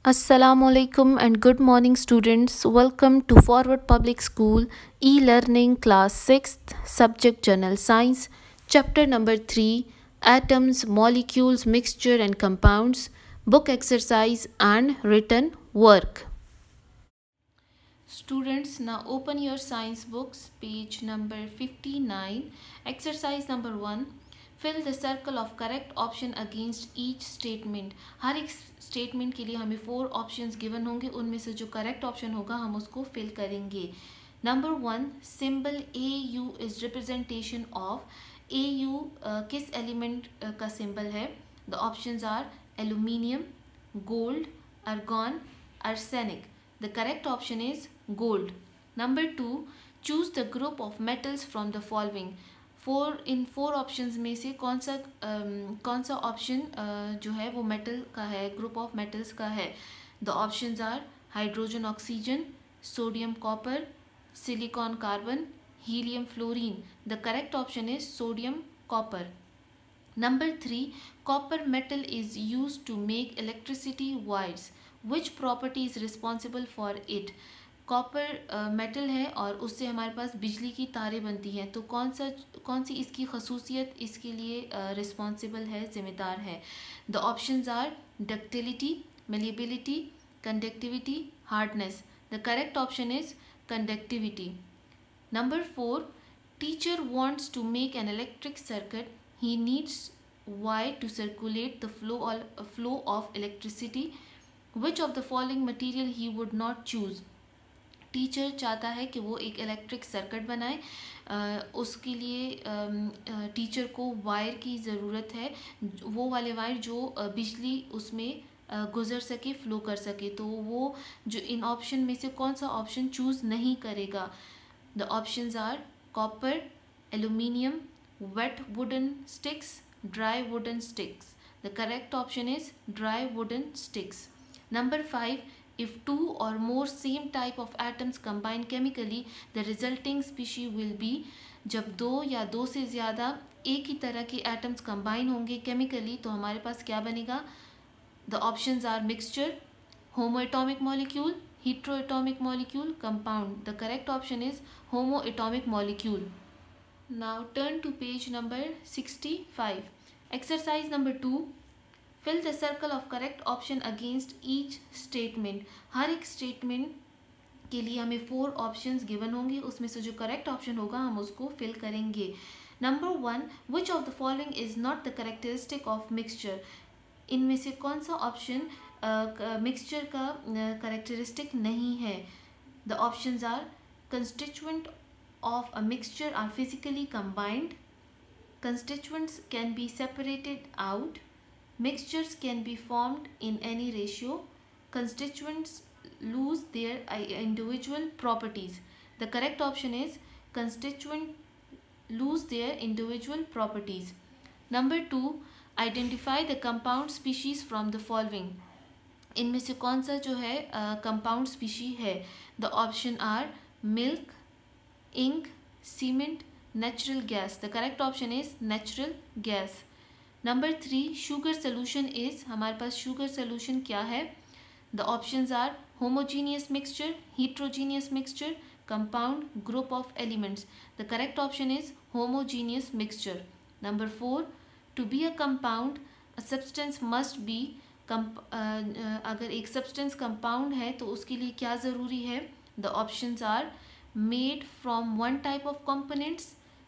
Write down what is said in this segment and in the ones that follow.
Assalamualaikum and good morning students. Welcome to Forward Public School e-learning class 6th subject General Science chapter number 3 Atoms, Molecules, Mixture and Compounds book exercise and written work. Students, now open your science books, page number 59, exercise number 1. Fill the circle of correct option against each statement. हर एक statement के लिए हमें 4 options given होंगे, उनमें से जो correct option होगा हम उसको फिल करेंगे. Number 1, symbol AU is representation of. AU किस एलिमेंट का सिंबल है? The options are aluminium, gold, argon, arsenic. The correct option is gold. Number 2, choose the group of metals from the following. In four options में से कौन सा option जो है वो मेटल का है, ग्रुप ऑफ मेटल्स का है? The options are hydrogen oxygen, sodium copper, silicon carbon, helium fluorine. The correct option is sodium copper. Number 3, copper metal is used to make electricity wires. Which property is responsible for it? Copper metal है और उससे हमारे पास बिजली की तारें बनती हैं, तो कौन सी इसकी खसूसियत इसके लिए रिस्पॉन्सिबल है, जिम्मेदार है? The options are ductility, malleability, conductivity, hardness. The correct option is conductivity. Number 4, teacher wants to make an electric circuit. He needs wire to circulate the flow of electricity. Which of the following material he would not choose? Teacher चाहता है कि वो एक electric circuit बनाए, उसके लिए teacher को wire की ज़रूरत है, वो वाले वायर जो बिजली उसमें गुज़र सके, फ्लो कर सके. तो वो जो इन ऑप्शन में से कौन सा ऑप्शन चूज़ नहीं करेगा? The options are copper, aluminium, wet wooden sticks, dry wooden sticks. The correct option is dry wooden sticks. Number 5, if two or more same type of atoms combine chemically, the resulting species will be. जब दो या दो से ज़्यादा एक ही तरह के atoms combine होंगे केमिकली, तो हमारे पास क्या बनेगा? The options are mixture, homoatomic molecule, heteroatomic molecule, compound. The correct option is homoatomic molecule. Now turn to page number 65. Exercise number 2. Fill the circle of correct option against each statement. हर एक statement के लिए हमें 4 options given होंगे, उसमें से जो correct option होगा हम उसको फिल करेंगे. Number 1, which of the following is not the characteristic of mixture. इनमें से कौन सा ऑप्शन मिक्सचर का करेक्टरिस्टिक नहीं है? The options are constituent of a mixture are physically combined, constituents can be separated out, mixtures can be formed in any ratio, constituents lose their individual properties. The correct option is constituent lose their individual properties. Number 2, identify the compound species from the following. इनमें से कौन सा जो है compound species है? The option are milk, ink, cement, natural gas. The correct option is natural gas. Number 3, sugar solution is. हमारे पास sugar solution क्या है? The options are homogeneous mixture, heterogeneous mixture, compound, group of elements. The correct option is homogeneous mixture. Number 4, to be a compound, a substance must be. अगर एक substance compound है तो उसके लिए क्या ज़रूरी है? The options are made from one type of components,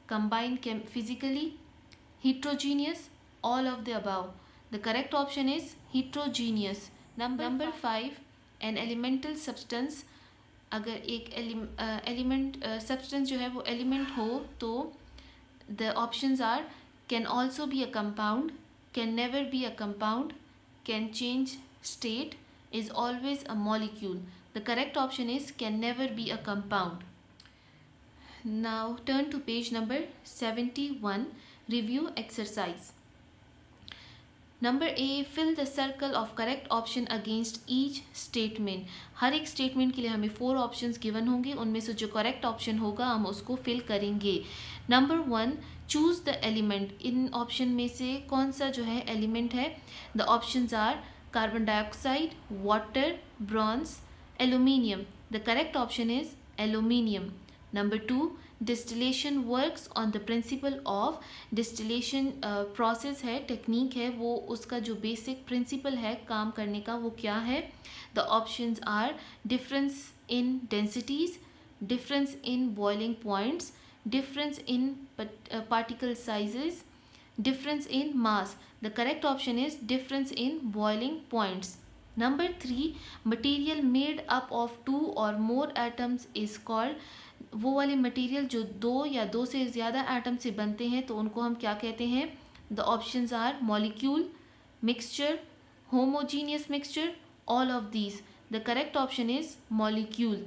combined physically, heterogeneous, all of the above. The correct option is heterogeneous. Number 5, an elemental substance. अगर एक element substance जो है वो element हो तो the options are can also be a compound, can never be a compound, can change state, is always a molecule. The correct option is can never be a compound. Now turn to page number 71. Review exercise. Number A, fill the circle of correct option against each statement. हर एक statement के लिए हमें 4 options given होंगे, उनमें से जो correct option होगा हम उसको फिल करेंगे. Number 1, choose the element. इन ऑप्शन में से कौन सा जो है एलिमेंट है? The options are carbon dioxide, water, bronze, aluminium. The correct option is aluminium. Number 2, distillation works on the principle of distillation process है, टेक्निक है, वो उसका जो बेसिक प्रिंसिपल है काम करने का वो क्या है? The options are difference in densities, difference in boiling points, difference in particle sizes, difference in mass. The correct option is difference in boiling points. Number 3, material made up of 2 or more atoms is called, वो वाले material जो 2 या 2 से ज़्यादा atom से बनते हैं तो उनको हम क्या कहते हैं? The options are molecule, mixture, homogeneous mixture, all of these. The correct option is molecule.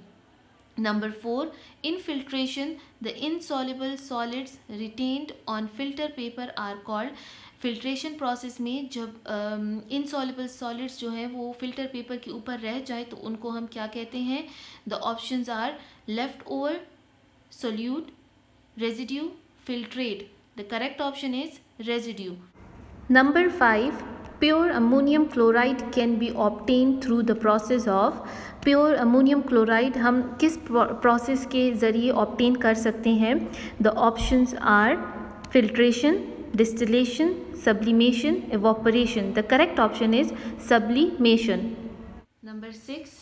Number 4, in filtration, the insoluble solids retained on filter paper are called. Filtration process में जब इनसॉल्युबल सॉलिड्स जो हैं वो filter paper के ऊपर रह जाए तो उनको हम क्या कहते हैं? The options are left over, solute, residue, filtrate. The correct option is residue. Number 5, pure ammonium chloride can be obtained through the process of. Pure ammonium chloride हम किस प्रोसेस के ज़रिए ऑब्टेन कर सकते हैं? The options are filtration, distillation, sublimation, evaporation. The correct option is sublimation. Number 6,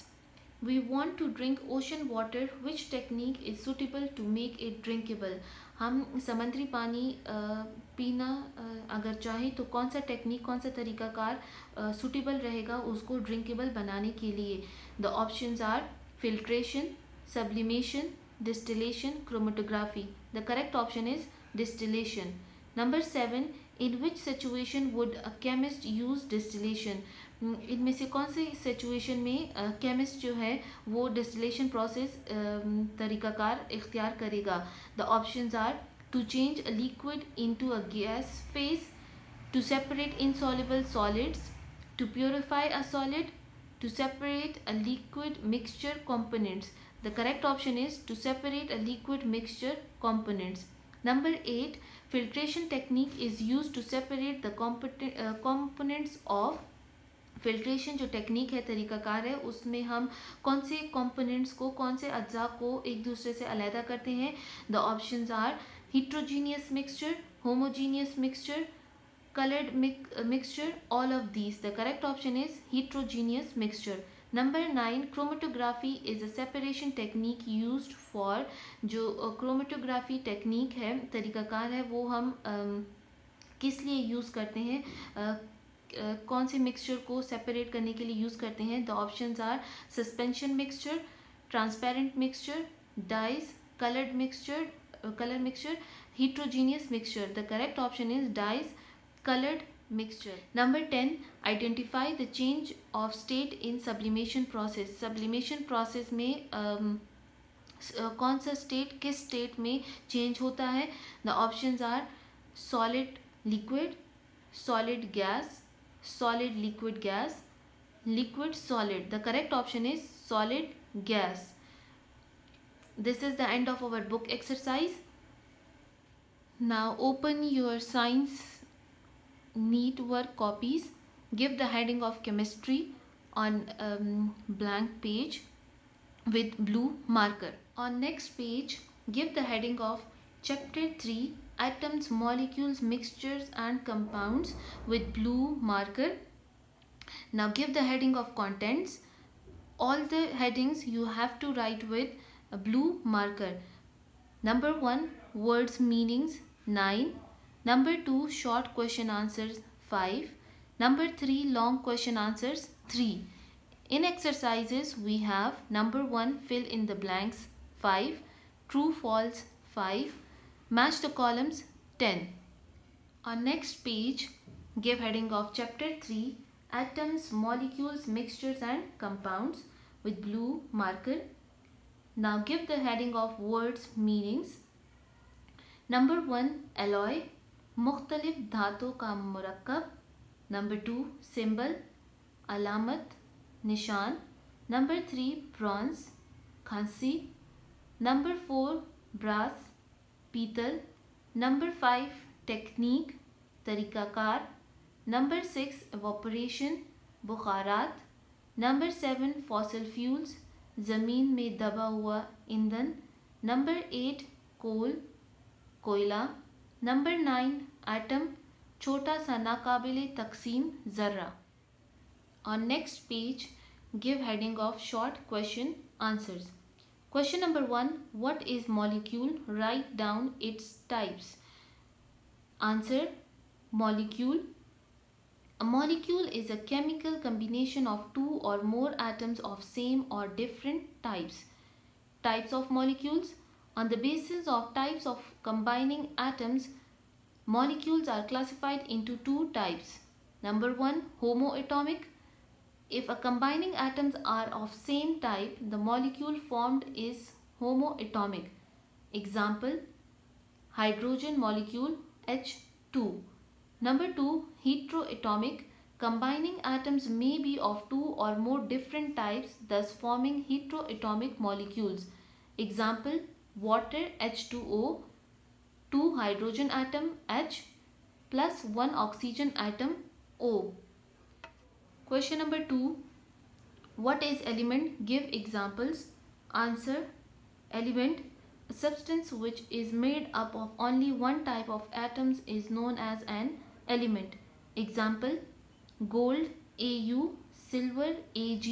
we want to drink ocean water. Which technique is suitable to make it drinkable? हम समुद्री पानी पीना अगर चाहे तो कौन सा टेक्निक, कौन सा तरीकाकार सूटेबल रहेगा उसको ड्रिंकेबल बनाने के लिए? The options are filtration, sublimation, distillation, chromatography. The correct option is distillation. Number 7, in which situation would a chemist use distillation? इनमें से कौन से सिचुएशन में केमिस्ट जो है वो डिस्टिलेशन प्रोसेस तरीकाकार इख्तियार करेगा? The options are to change a liquid into a gas phase, to separate insoluble solids, to purify a solid, to separate a liquid mixture components. The correct option is to separate a liquid mixture components. Number 8, filtration technique is used to separate the components of. Filtration जो technique है, तरीकाकार है, उसमें हम कौन से components को, कौन से अज्जा को एक दूसरे से अलहदा करते हैं? The options are heterogeneous mixture, homogeneous mixture, colored mixture, all of these. The correct option is heterogeneous mixture. Number 9, chromatography is a separation technique used for. जो chromatography टेक्निक है, तरीकाकार है, वो हम किस लिए यूज़ करते हैं? कौन से मिक्सचर को सेपरेट करने के लिए यूज़ करते हैं? The options are suspension mixture, transparent mixture, dyes, colour mixture, heterogeneous mixture. The correct option is dyes, colored mixture. Number 10, identify the change of state in sublimation process. Sublimation process में कौन सा state किस state में change होता है? The options are solid liquid, solid gas, solid liquid gas, liquid solid. The correct option is solid gas. This is the end of our book exercise. Now open your science neat work copies. Give the heading of chemistry on blank page with blue marker. On next page, give the heading of chapter 3, atoms, molecules, mixtures and compounds with blue marker. Now give the heading of contents. All the headings you have to write with a blue marker. Number 1, words meanings 9. Number 2, short question answers 5. Number 3, long question answers 3. In exercises we have number 1, fill in the blanks 5, true false 5, match the columns 10. On next page, give heading of chapter 3, atoms, molecules, mixtures and compounds with blue marker. Now give the heading of words meanings. Number 1, alloy, मुख्तलिफ धातों का मुरक्कब. Number 2, symbol, अलामत, निशान. Number 3, bronze, खांसी. Number 4, brass, पीतल. Number 5, technique, तरीकाकार. Number 6, evaporation, बुखारात. Number 7 fossil fuels, ज़मीन में दबा हुआ ईंधन. नंबर 8 कोल, कोयला. नंबर 9 एटम, छोटा सा नाकाबिले तकसीम ज़र्रा. On next page, give heading of short question answers. Question number 1. What is molecule? Write down its types. Answer: molecule. A molecule is a chemical combination of two or more atoms of same or different types. Types of molecules. On the basis of types of combining atoms, molecules are classified into two types. Number 1, homoatomic. If a combining atoms are of same type, the molecule formed is homoatomic. Example: hydrogen molecule H2. Number 2, heteroatomic. Combining atoms may be of two or more different types, thus forming heteroatomic molecules. Example: water H2O, 2 hydrogen atom H plus 1 oxygen atom O. Question number 2. What is element? Give examples. Answer: element, a substance which is made up of only one type of atoms, is known as an element. Example: gold Au, silver Ag,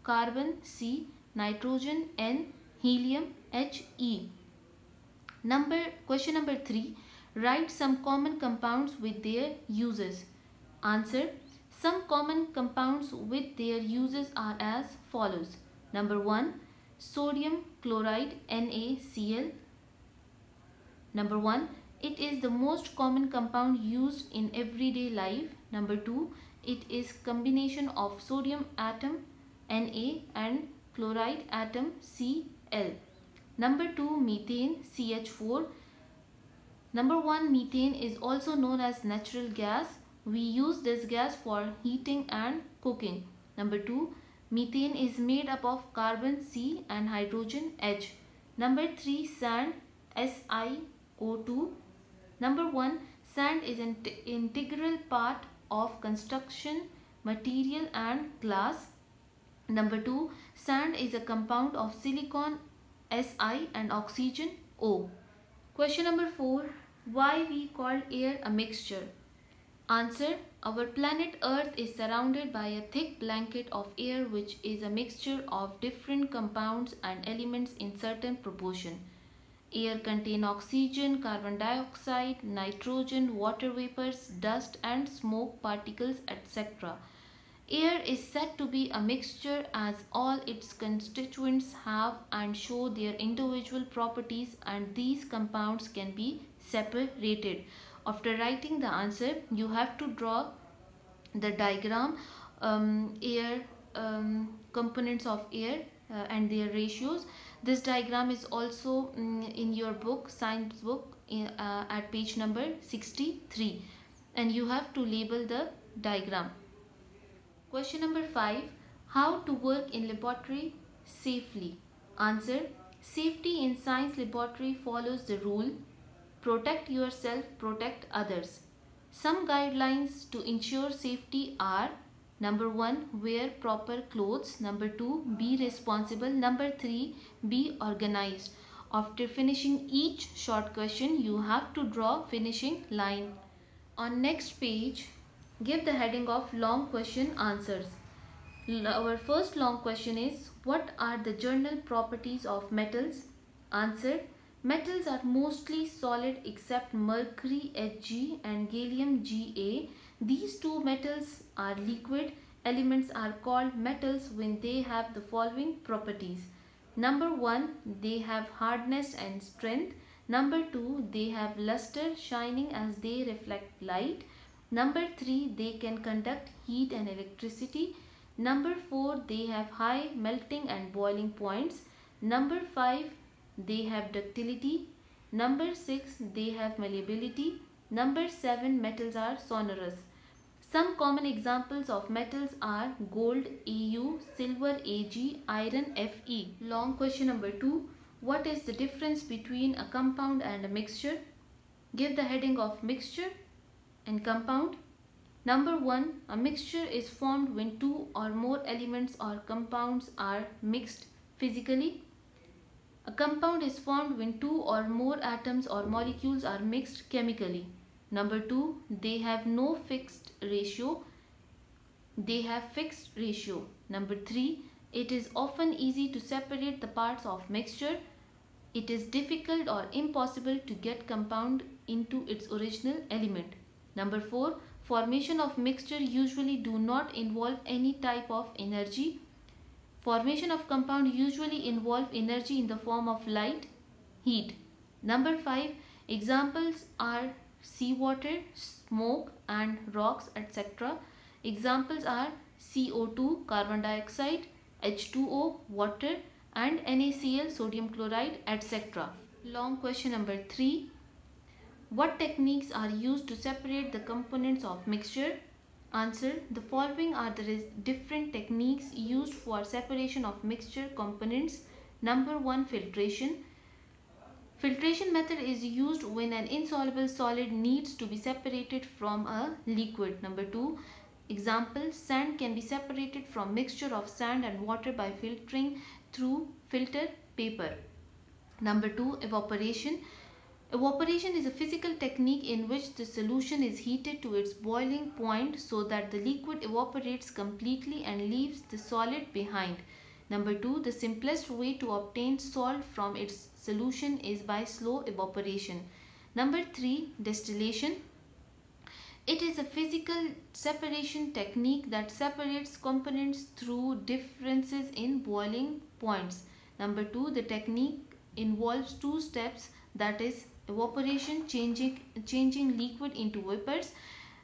carbon C, nitrogen N, helium He. Question number 3. Write some common compounds with their uses. Answer: some common compounds with their uses are as follows. Number 1, sodium chloride NaCl. Number 1, it is the most common compound used in everyday life. Number 2, it is combination of sodium atom Na and chloride atom Cl. Number 2, methane CH4. Number 1, methane is also known as natural gas. We use this gas for heating and cooking. Number 2, methane is made up of carbon C and hydrogen H. Number 3, sand SiO2. Number 1, sand is an integral part of construction material and glass. Number 2, sand is a compound of silicon Si and oxygen O. Question number 4. Why we call air a mixture? Answer: our planet Earth is surrounded by a thick blanket of air which is a mixture of different compounds and elements in certain proportion. Air contains oxygen, carbon dioxide, nitrogen, water vapors, dust and smoke particles, etc. Air is said to be a mixture as all its constituents have and show their individual properties, and these compounds can be separated. After writing the answer, you have to draw the diagram, air, components of air and their ratios. This diagram is also in your book, science book, at page number 63, and you have to label the diagram. Question number 5. How to work in laboratory safely? Answer: safety in science laboratory follows the rule: protect yourself, protect others. Some guidelines to ensure safety are: number 1, wear proper clothes. Number 2, be responsible. Number 3, be organized. After finishing each short question, you have to draw finishing line. On next page, give the heading of long question answers. Our first long question is: what are the general properties of metals? Answer: metals are mostly solid except mercury Hg and gallium Ga. These two metals are liquid. Elements are called metals when they have the following properties. Number 1, they have hardness and strength. Number 2, they have luster, shining as they reflect light. Number 3, they can conduct heat and electricity. Number 4, they have high melting and boiling points. Number 5, they have ductility. Number 6, they have malleability. Number 7, metals are sonorous. Some common examples of metals are gold Au, silver Ag, iron Fe. Long question number 2. What is the difference between a compound and a mixture? Give the heading of mixture and compound. Number 1. A mixture is formed when two or more elements or compounds are mixed physically. A compound is formed when two or more atoms or molecules are mixed chemically. Number 2. They have no fixed ratio. They have fixed ratio. Number 3. It is often easy to separate the parts of mixture. It is difficult or impossible to get compound into its original element. Number 4. Formation of mixture usually do not involve any type of energy. Formation of compound usually involve energy in the form of light, heat. Number 5. Examples are seawater, smoke and rocks, etc. Examples are CO2, carbon dioxide, H2O, water and NaCl, sodium chloride, etc. Long question number 3. What techniques are used to separate the components of mixture? Answer. The following are the different techniques used for separation of mixture components. Number 1. Filtration. Filtration method is used when an insoluble solid needs to be separated from a liquid. Number 2. Example, sand can be separated from mixture of sand and water by filtering through filter paper. Number 2. Evaporation. Evaporation is a physical technique in which the solution is heated to its boiling point so that the liquid evaporates completely and leaves the solid behind. Number 2. The simplest way to obtain salt from its solution is by slow evaporation. Number 3. Distillation. It is a physical separation technique that separates components through differences in boiling points. Number 2. The technique involves two steps, that is evaporation, changing liquid into vapors,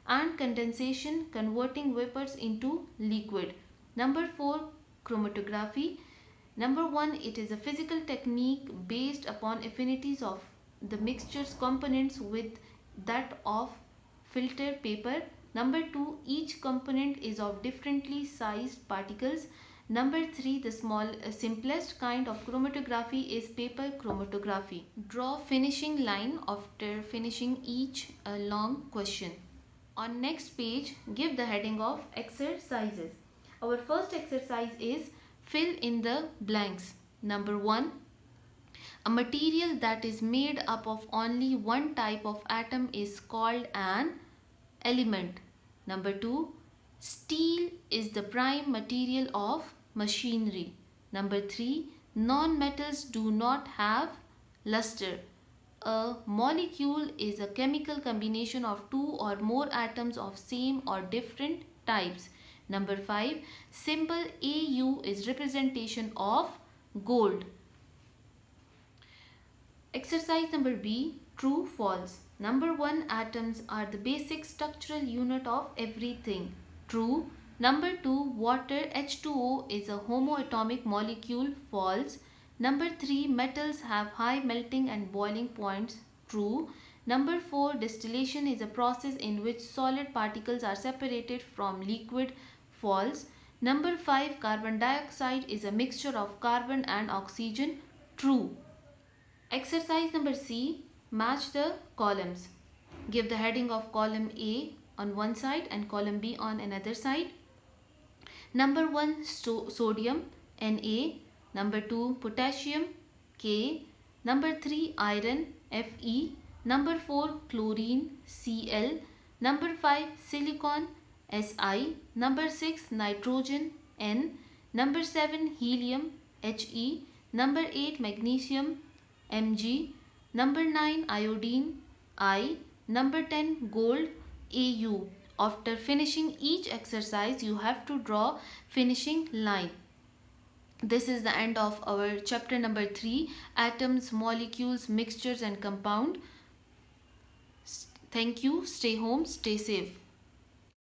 and condensation, converting vapors into liquid. Number 4. Chromatography. Number 1. It is a physical technique based upon affinities of the mixture's components with that of filter paper. Number 2. Each component is of differently sized particles. Number 3. The simplest kind of chromatography is paper chromatography. Draw finishing line after finishing each long question. On next page, give the heading of exercises. Our first exercise is fill in the blanks. Number 1. A material that is made up of only one type of atom is called an element. Number 2. Steel is the prime material of machinery. Number 3. Non-metals do not have luster. A molecule is a chemical combination of two or more atoms of same or different types. Number 5. Symbol AU is representation of gold. Exercise number B. True, false. Number 1. Atoms are the basic structural unit of everything. True. Number 2. Water H2O is a homoatomic molecule. False. Number 3. Metals have high melting and boiling points. True. Number 4. Distillation is a process in which solid particles are separated from liquid. False. Number 5. Carbon dioxide is a mixture of carbon and oxygen. True. Exercise number C. Match the columns. Give the heading of column A on one side and column B on another side. Number 1. Sodium Na. Number 2. Potassium K. Number 3. Iron Fe. Number 4. Chlorine Cl. Number 5. Silicon Si. Number 6. Nitrogen N. Number 7. Helium He. Number 8. Magnesium Mg. Number 9. Iodine I. Number 10. Gold Au. After finishing each exercise, you have to draw finishing line. This is the end of our chapter number 3, atoms, molecules, mixtures and compound. Thank you. Stay home, stay safe.